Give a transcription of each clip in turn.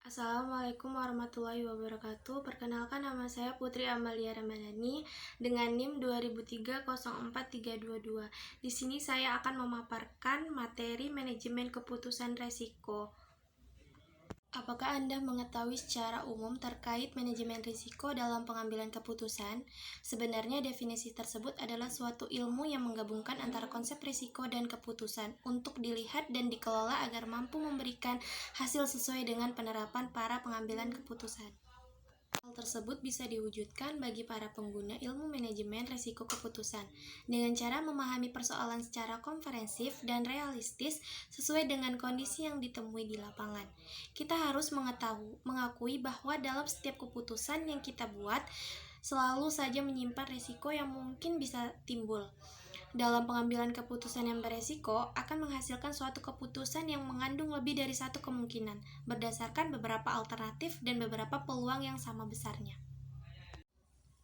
Assalamualaikum warahmatullahi wabarakatuh. Perkenalkan, nama saya Putri Amalia Ramadhani dengan NIM 20030432. Di sini saya akan memaparkan materi manajemen keputusan resiko. Apakah Anda mengetahui secara umum terkait manajemen risiko dalam pengambilan keputusan? Sebenarnya definisi tersebut adalah suatu ilmu yang menggabungkan antara konsep risiko dan keputusan untuk dilihat dan dikelola agar mampu memberikan hasil sesuai dengan penerapan para pengambilan keputusan. Hal tersebut bisa diwujudkan bagi para pengguna ilmu manajemen risiko keputusan dengan cara memahami persoalan secara komprehensif dan realistis sesuai dengan kondisi yang ditemui di lapangan. Kita harus mengakui bahwa dalam setiap keputusan yang kita buat selalu saja menyimpan risiko yang mungkin bisa timbul. Dalam pengambilan keputusan yang beresiko akan menghasilkan suatu keputusan yang mengandung lebih dari satu kemungkinan berdasarkan beberapa alternatif dan beberapa peluang yang sama besarnya.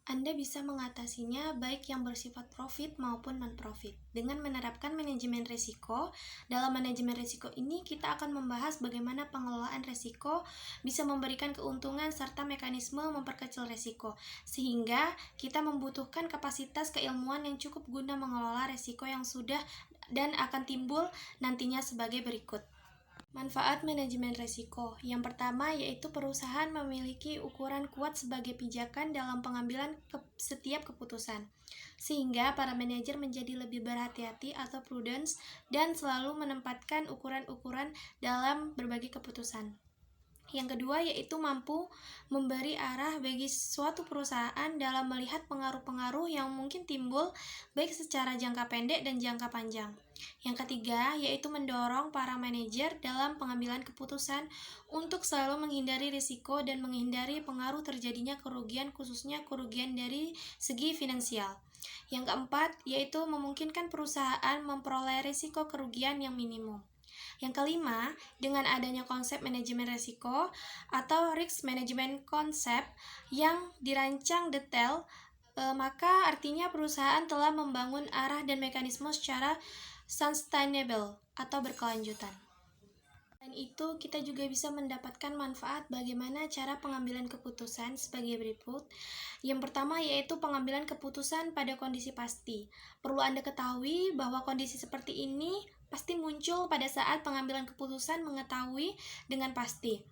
Anda bisa mengatasinya baik yang bersifat profit maupun non-profit dengan menerapkan manajemen risiko. Dalam manajemen risiko ini kita akan membahas bagaimana pengelolaan risiko bisa memberikan keuntungan serta mekanisme memperkecil risiko, sehingga kita membutuhkan kapasitas keilmuan yang cukup guna mengelola risiko yang sudah dan akan timbul nantinya sebagai berikut. Manfaat manajemen risiko. Yang pertama yaitu perusahaan memiliki ukuran kuat sebagai pijakan dalam pengambilan setiap keputusan, sehingga para manajer menjadi lebih berhati-hati atau prudence dan selalu menempatkan ukuran-ukuran dalam berbagai keputusan. Yang kedua yaitu mampu memberi arah bagi suatu perusahaan dalam melihat pengaruh-pengaruh yang mungkin timbul baik secara jangka pendek dan jangka panjang. Yang ketiga yaitu mendorong para manajer dalam pengambilan keputusan untuk selalu menghindari risiko dan menghindari pengaruh terjadinya kerugian, khususnya kerugian dari segi finansial. Yang keempat yaitu memungkinkan perusahaan memperoleh risiko kerugian yang minimum. Yang kelima, dengan adanya konsep manajemen risiko atau risk management concept yang dirancang detail, maka artinya perusahaan telah membangun arah dan mekanisme secara sustainable atau berkelanjutan. Selain itu, kita juga bisa mendapatkan manfaat bagaimana cara pengambilan keputusan sebagai berikut. Yang pertama yaitu pengambilan keputusan pada kondisi pasti. Perlu Anda ketahui bahwa kondisi seperti ini pasti muncul pada saat pengambilan keputusan mengetahui dengan pasti.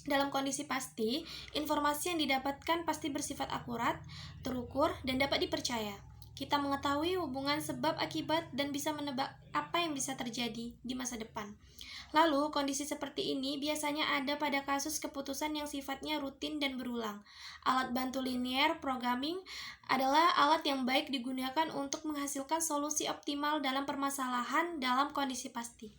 Dalam kondisi pasti, informasi yang didapatkan pasti bersifat akurat, terukur, dan dapat dipercaya. Kita mengetahui hubungan sebab akibat dan bisa menebak apa yang bisa terjadi di masa depan. Lalu, kondisi seperti ini biasanya ada pada kasus keputusan yang sifatnya rutin dan berulang. Alat bantu linear programming adalah alat yang baik digunakan untuk menghasilkan solusi optimal dalam permasalahan dalam kondisi pasti.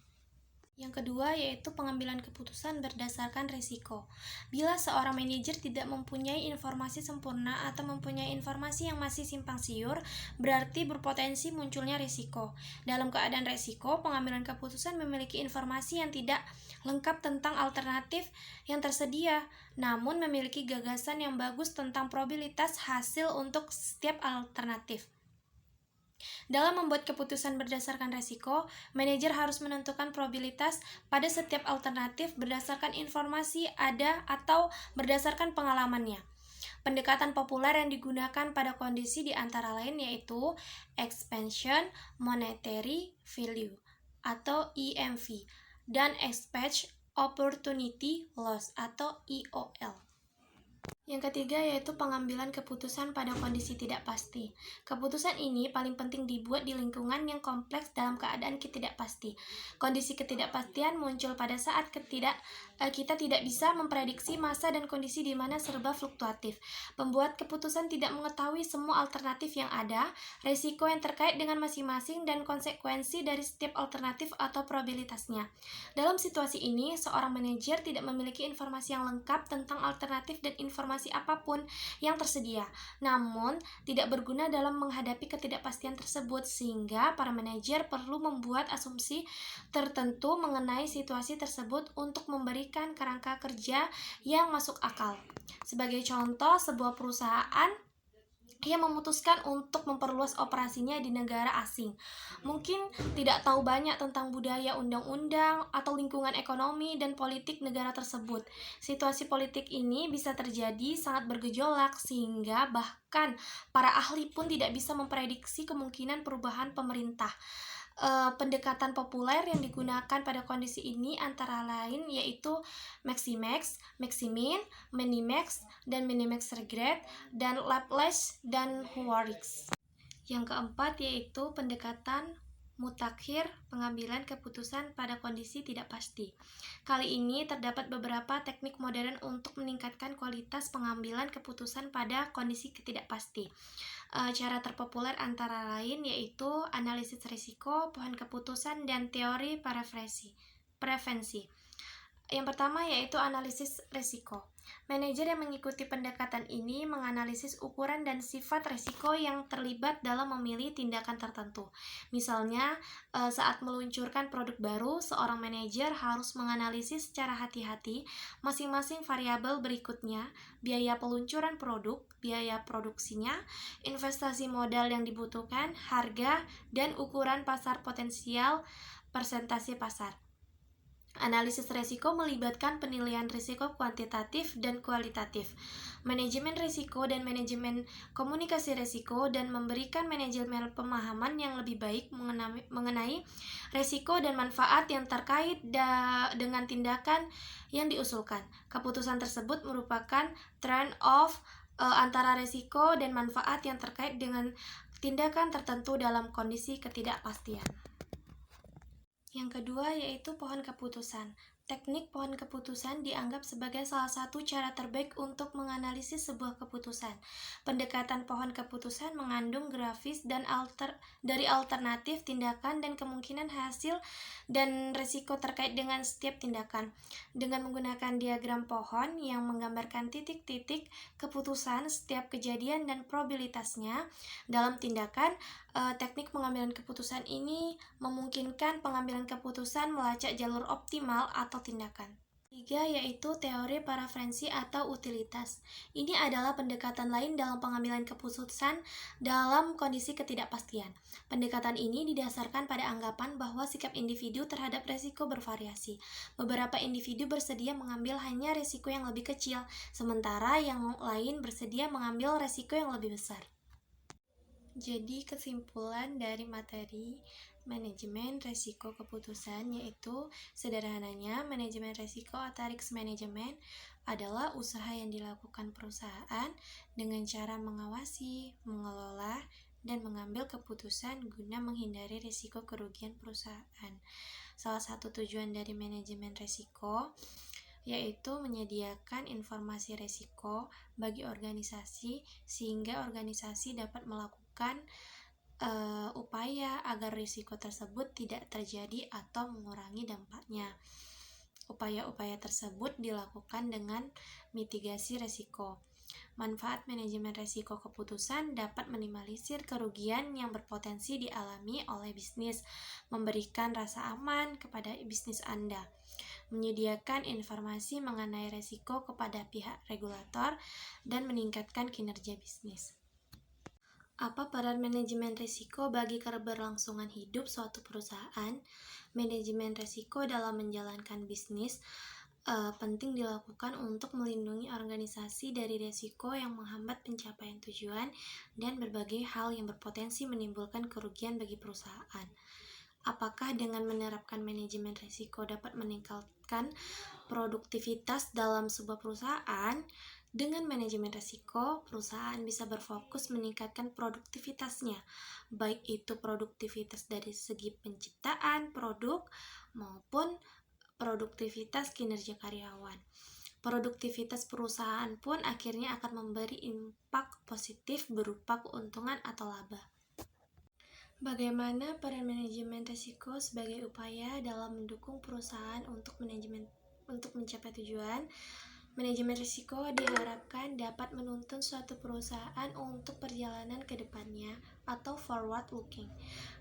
Yang kedua yaitu pengambilan keputusan berdasarkan risiko. Bila seorang manajer tidak mempunyai informasi sempurna atau mempunyai informasi yang masih simpang siur, berarti berpotensi munculnya risiko. Dalam keadaan risiko, pengambilan keputusan memiliki informasi yang tidak lengkap tentang alternatif yang tersedia, namun memiliki gagasan yang bagus tentang probabilitas hasil untuk setiap alternatif. Dalam membuat keputusan berdasarkan risiko, manajer harus menentukan probabilitas pada setiap alternatif berdasarkan informasi ada atau berdasarkan pengalamannya. Pendekatan populer yang digunakan pada kondisi di antara lain yaitu Expansion Monetary Value atau EMV dan Expected Opportunity Loss atau EOL. Yang ketiga yaitu pengambilan keputusan pada kondisi tidak pasti. Keputusan ini paling penting dibuat di lingkungan yang kompleks dalam keadaan ketidakpasti. Kondisi ketidakpastian muncul pada saat kita tidak bisa memprediksi masa dan kondisi di mana serba fluktuatif. Pembuat keputusan tidak mengetahui semua alternatif yang ada, risiko yang terkait dengan masing-masing, dan konsekuensi dari setiap alternatif atau probabilitasnya. Dalam situasi ini, seorang manajer tidak memiliki informasi yang lengkap tentang alternatif dan informasi apapun yang tersedia, namun tidak berguna dalam menghadapi ketidakpastian tersebut, sehingga para manajer perlu membuat asumsi tertentu mengenai situasi tersebut untuk memberikan kerangka kerja yang masuk akal. Sebagai contoh, sebuah perusahaan ia memutuskan untuk memperluas operasinya di negara asing. Mungkin tidak tahu banyak tentang budaya, undang-undang, atau lingkungan ekonomi dan politik negara tersebut. Situasi politik ini bisa terjadi sangat bergejolak, sehingga bahkan para ahli pun tidak bisa memprediksi kemungkinan perubahan pemerintah. Pendekatan populer yang digunakan pada kondisi ini antara lain yaitu Maximax, Maximin, Minimax, dan Minimax Regret, dan Laplace dan Hurwitz. Yang keempat yaitu pendekatan mutakhir, pengambilan keputusan pada kondisi tidak pasti. Kali ini terdapat beberapa teknik modern untuk meningkatkan kualitas pengambilan keputusan pada kondisi ketidakpasti. Cara terpopuler antara lain yaitu analisis risiko, pohon keputusan, dan teori prevensi. Yang pertama yaitu analisis risiko. Manajer yang mengikuti pendekatan ini menganalisis ukuran dan sifat risiko yang terlibat dalam memilih tindakan tertentu. Misalnya, saat meluncurkan produk baru, seorang manajer harus menganalisis secara hati-hati masing-masing variabel berikutnya: biaya peluncuran produk, biaya produksinya, investasi modal yang dibutuhkan, harga, dan ukuran pasar potensial, persentase pasar. Analisis risiko melibatkan penilaian risiko kuantitatif dan kualitatif, manajemen risiko dan manajemen komunikasi risiko, dan memberikan manajemen pemahaman yang lebih baik mengenai risiko dan manfaat yang terkait dengan tindakan yang diusulkan. Keputusan tersebut merupakan trade-off antara risiko dan manfaat yang terkait dengan tindakan tertentu dalam kondisi ketidakpastian. Yang kedua yaitu pohon keputusan. Teknik pohon keputusan dianggap sebagai salah satu cara terbaik untuk menganalisis sebuah keputusan. Pendekatan pohon keputusan mengandung grafis dan dari alternatif tindakan dan kemungkinan hasil dan risiko terkait dengan setiap tindakan. Dengan menggunakan diagram pohon yang menggambarkan titik-titik keputusan, setiap kejadian dan probabilitasnya dalam tindakan, teknik pengambilan keputusan ini memungkinkan pengambilan keputusan melacak jalur optimal atau tindakan. Tiga yaitu teori preferensi atau utilitas. Ini adalah pendekatan lain dalam pengambilan keputusan dalam kondisi ketidakpastian. Pendekatan ini didasarkan pada anggapan bahwa sikap individu terhadap risiko bervariasi. Beberapa individu bersedia mengambil hanya risiko yang lebih kecil, sementara yang lain bersedia mengambil risiko yang lebih besar. Jadi kesimpulan dari materi manajemen risiko keputusan yaitu sederhananya manajemen risiko atau risk management adalah usaha yang dilakukan perusahaan dengan cara mengawasi, mengelola, dan mengambil keputusan guna menghindari risiko kerugian perusahaan. Salah satu tujuan dari manajemen risiko yaitu menyediakan informasi risiko bagi organisasi sehingga organisasi dapat melakukan upaya agar risiko tersebut tidak terjadi atau mengurangi dampaknya. Upaya-upaya tersebut dilakukan dengan mitigasi risiko. Manfaat manajemen risiko keputusan dapat minimalisir kerugian yang berpotensi dialami oleh bisnis, memberikan rasa aman kepada bisnis Anda, menyediakan informasi mengenai risiko kepada pihak regulator, dan meningkatkan kinerja bisnis. Apa peran manajemen risiko bagi keberlangsungan hidup suatu perusahaan? Manajemen risiko dalam menjalankan bisnis penting dilakukan untuk melindungi organisasi dari risiko yang menghambat pencapaian tujuan dan berbagai hal yang berpotensi menimbulkan kerugian bagi perusahaan. Apakah dengan menerapkan manajemen risiko dapat meningkatkan produktivitas dalam sebuah perusahaan? Dengan manajemen risiko, perusahaan bisa berfokus meningkatkan produktivitasnya, baik itu produktivitas dari segi penciptaan produk maupun produktivitas kinerja karyawan. Produktivitas perusahaan pun akhirnya akan memberi impak positif berupa keuntungan atau laba. Bagaimana peran manajemen risiko sebagai upaya dalam mendukung perusahaan untuk mencapai tujuan? Manajemen risiko diharapkan dapat menuntun suatu perusahaan untuk perjalanan ke depannya atau forward looking.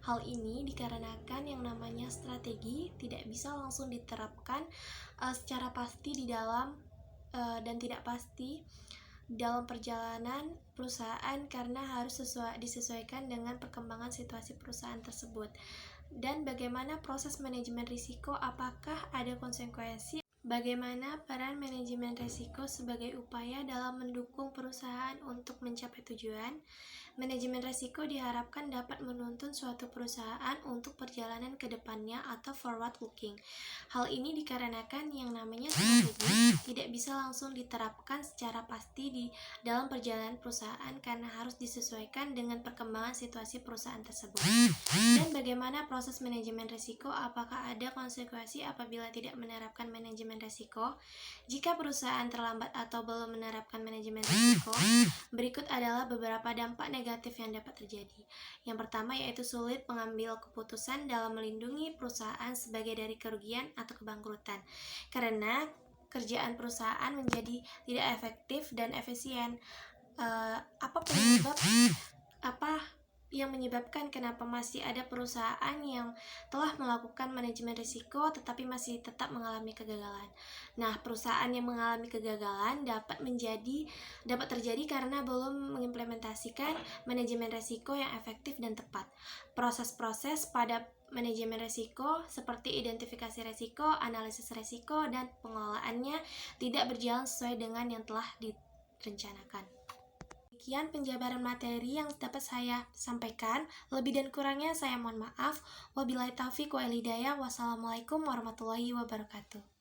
Hal ini dikarenakan yang namanya strategi tidak bisa langsung diterapkan secara pasti di dalam dan tidak pasti dalam perjalanan perusahaan karena harus disesuaikan dengan perkembangan situasi perusahaan tersebut. Dan bagaimana proses manajemen risiko, apakah ada konsekuensi? Bagaimana peran manajemen risiko sebagai upaya dalam mendukung perusahaan untuk mencapai tujuan? Manajemen risiko diharapkan dapat menuntun suatu perusahaan untuk perjalanan ke depannya atau forward looking. Hal ini dikarenakan yang namanya strategi tidak bisa langsung diterapkan secara pasti di dalam perjalanan perusahaan karena harus disesuaikan dengan perkembangan situasi perusahaan tersebut. Dan bagaimana proses manajemen risiko? Apakah ada konsekuensi apabila tidak menerapkan manajemen risiko? Jika perusahaan terlambat atau belum menerapkan manajemen risiko, berikut adalah beberapa dampak negatif yang dapat terjadi. Yang pertama yaitu sulit mengambil keputusan dalam melindungi perusahaan sebagai dari kerugian atau kebangkrutan. Karena kerjaan perusahaan menjadi tidak efektif dan efisien. Apa yang menyebabkan kenapa masih ada perusahaan yang telah melakukan manajemen risiko tetapi masih tetap mengalami kegagalan? Nah, perusahaan yang mengalami kegagalan dapat terjadi karena belum mengimplementasikan manajemen risiko yang efektif dan tepat. Proses-proses pada manajemen risiko seperti identifikasi risiko, analisis risiko, dan pengelolaannya tidak berjalan sesuai dengan yang telah direncanakan. Demikian penjabaran materi yang dapat saya sampaikan. Lebih dan kurangnya saya mohon maaf. Wabillahi taufiq wal hidayah. Wassalamualaikum warahmatullahi wabarakatuh.